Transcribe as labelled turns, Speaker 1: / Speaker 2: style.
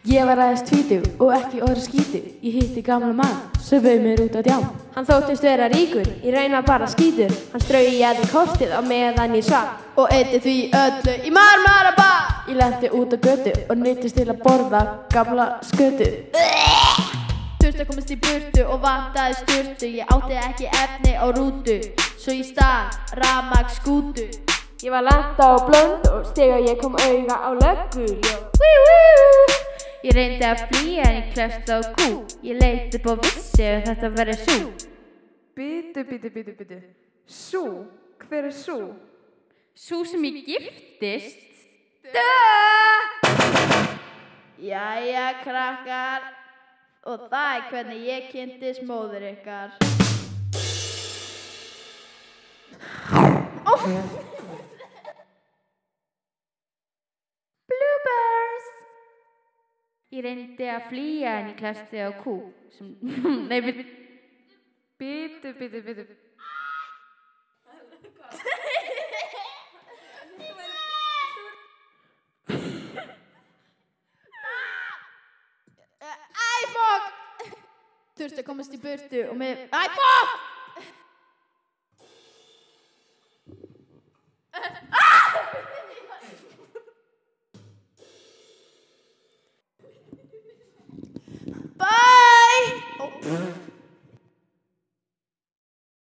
Speaker 1: Ég var aðeins tvítug og ekki orðið skítug. Ég hitti gamla mann sem bauð mér út á djám.
Speaker 2: Hann þóttist vera ríkur, í raun var bara skítur. Hann straujaði kortið á meðan ég svaf
Speaker 3: og eyddi því öllu í Marmarabað.
Speaker 1: Ég lenti út á götu og neyddist til að borða gamla skötu.
Speaker 3: Þurfti að komast í burtu og vantaði sturtu. Ég átti ekki efni á rútu, svo ég stal rafmagnsskútu.
Speaker 2: Ég var lent á Blöndu og þegar ég kom auga á löggu.
Speaker 3: Ég reyndi að flýja en ég klöst á kú. Ég leit upp og vissi að þetta væri sú.
Speaker 4: Bíddu. Sú? Hver er sú?
Speaker 3: Sú sem ég giftist. Jæja, krakkar. Og það hvernig ég kynntist móður ykkar. Bloopers. Ég reyndi að flýja en ég klesti á kú sem... Nei,
Speaker 4: Bíddu.
Speaker 3: Æ, fokk! Þurfti að komast í burtu og með... Æ, fokk! Bye!